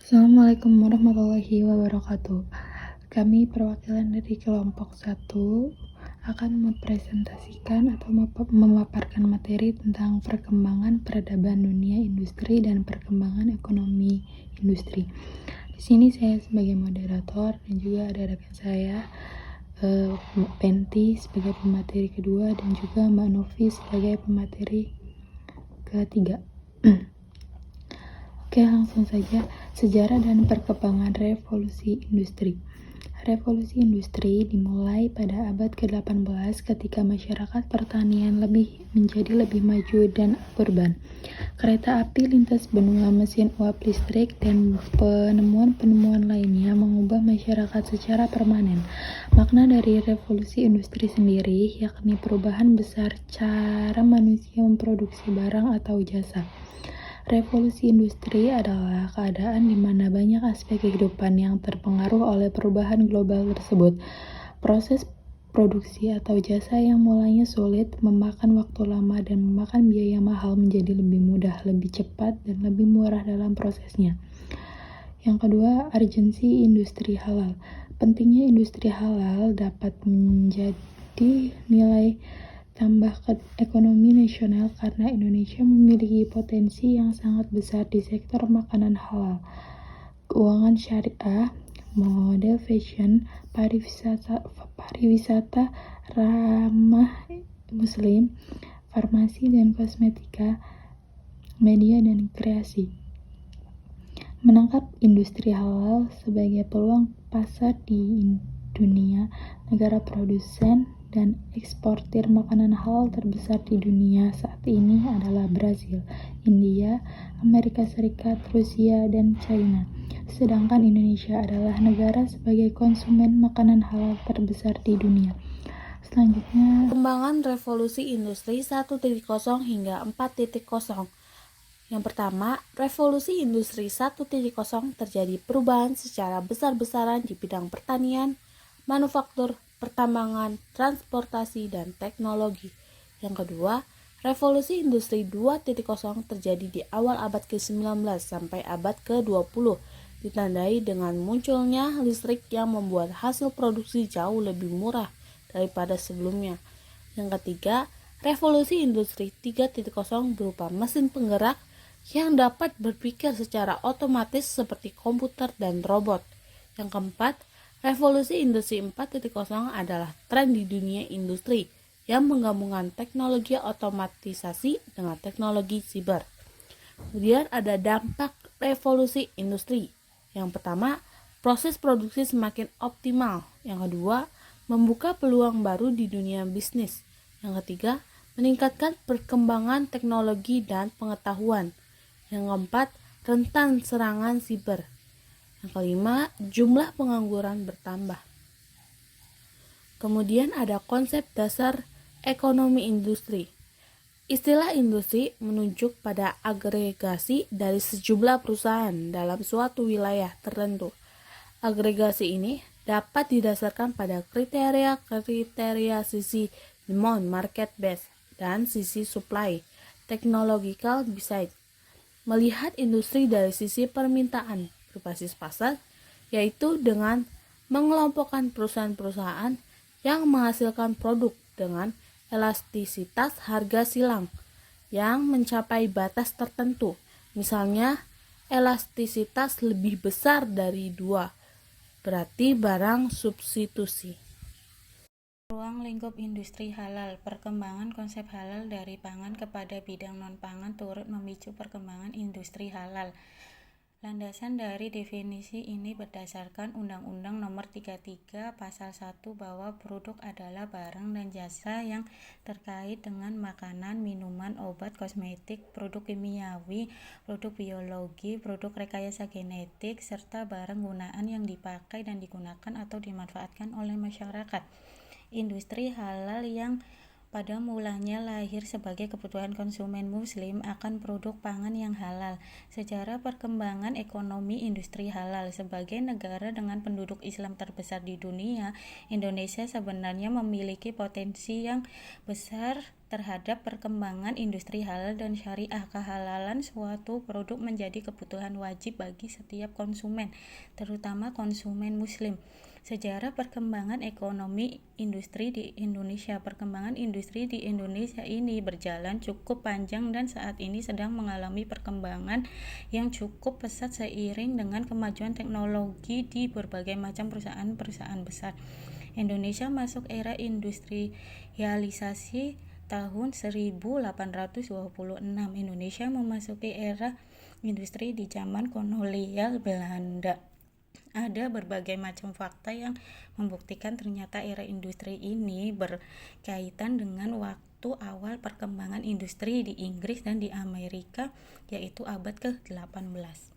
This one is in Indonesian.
Assalamualaikum warahmatullahi wabarakatuh. Kami perwakilan dari kelompok 1 akan mempresentasikan atau memaparkan materi tentang perkembangan peradaban dunia industri dan perkembangan ekonomi industri. Di sini saya sebagai moderator dan juga ada rekan saya Penti sebagai pemateri kedua dan juga Mbak Novi sebagai pemateri ketiga. Oke, langsung saja. Sejarah dan perkembangan revolusi industri. Revolusi industri dimulai pada abad ke-18 ketika masyarakat pertanian menjadi lebih maju dan urban. Kereta api lintas benua, mesin uap listrik, dan penemuan-penemuan lainnya mengubah masyarakat secara permanen. Makna dari revolusi industri sendiri yakni perubahan besar cara manusia memproduksi barang atau jasa. Revolusi industri adalah keadaan di mana banyak aspek kehidupan yang terpengaruh oleh perubahan global tersebut. Proses produksi atau jasa yang mulanya sulit, memakan waktu lama, dan memakan biaya mahal menjadi lebih mudah, lebih cepat, dan lebih murah dalam prosesnya. Yang kedua, urgensi industri halal. Pentingnya industri halal dapat menjadi nilai tambah ke ekonomi nasional karena Indonesia memiliki potensi yang sangat besar di sektor makanan halal, keuangan syariah, model fashion, pariwisata ramah muslim, farmasi dan kosmetika, media dan kreasi. Menangkap industri halal sebagai peluang pasar di dunia, negara produsen dan eksportir makanan halal terbesar di dunia saat ini adalah Brasil, India, Amerika Serikat, Rusia, dan China. Sedangkan Indonesia adalah negara sebagai konsumen makanan halal terbesar di dunia. Selanjutnya, Perkembangan revolusi industri 1.0 hingga 4.0. Yang pertama, revolusi industri 1.0 terjadi perubahan secara besar-besaran di bidang pertanian, manufaktur, pertambangan, transportasi, dan teknologi. Yang kedua, revolusi industri 2.0 terjadi di awal abad ke-19 sampai abad ke-20, ditandai dengan munculnya listrik yang membuat hasil produksi jauh lebih murah daripada sebelumnya. Yang ketiga, revolusi industri 3.0 berupa mesin penggerak yang dapat berpikir secara otomatis seperti komputer dan robot. Yang keempat, revolusi industri 4.0 adalah tren di dunia industri yang menggabungkan teknologi otomatisasi dengan teknologi siber. Kemudian ada dampak revolusi industri. Yang pertama, proses produksi semakin optimal. Yang kedua, membuka peluang baru di dunia bisnis. Yang ketiga, meningkatkan perkembangan teknologi dan pengetahuan. Yang keempat, rentan serangan siber. Yang kelima, jumlah pengangguran bertambah. Kemudian ada konsep dasar ekonomi industri. Istilah industri menunjuk pada agregasi dari sejumlah perusahaan dalam suatu wilayah tertentu. Agregasi ini dapat didasarkan pada kriteria sisi demand market base dan sisi supply technological beside. Melihat industri dari sisi permintaan berbasis pasar, yaitu dengan mengelompokkan perusahaan-perusahaan yang menghasilkan produk dengan elastisitas harga silang yang mencapai batas tertentu, misalnya elastisitas lebih besar dari 2, berarti barang substitusi. Ruang lingkup industri halal. Perkembangan konsep halal dari pangan kepada bidang non-pangan turut memicu perkembangan industri halal. Landasan dari definisi ini berdasarkan Undang-Undang Nomor 33 Pasal 1 bahwa produk adalah barang dan jasa yang terkait dengan makanan, minuman, obat, kosmetik, produk kimiawi, produk biologi, produk rekayasa genetik, serta barang gunaan yang dipakai dan digunakan atau dimanfaatkan oleh masyarakat. Industri halal yang pada mulanya lahir sebagai kebutuhan konsumen muslim akan produk pangan yang halal. Sejarah perkembangan ekonomi industri halal. Sebagai negara dengan penduduk Islam terbesar di dunia, Indonesia sebenarnya memiliki potensi yang besar terhadap perkembangan industri halal dan syariah. Kehalalan suatu produk menjadi kebutuhan wajib bagi setiap konsumen, terutama konsumen muslim. Sejarah perkembangan ekonomi industri di Indonesia. Perkembangan industri di Indonesia ini berjalan cukup panjang dan saat ini sedang mengalami perkembangan yang cukup pesat seiring dengan kemajuan teknologi di berbagai macam perusahaan-perusahaan besar. Indonesia masuk era industrialisasi tahun 1826. Indonesia memasuki era industri di zaman kolonial Belanda. Ada berbagai macam fakta yang membuktikan ternyata era industri ini berkaitan dengan waktu awal perkembangan industri di Inggris dan di Amerika, yaitu abad ke-18.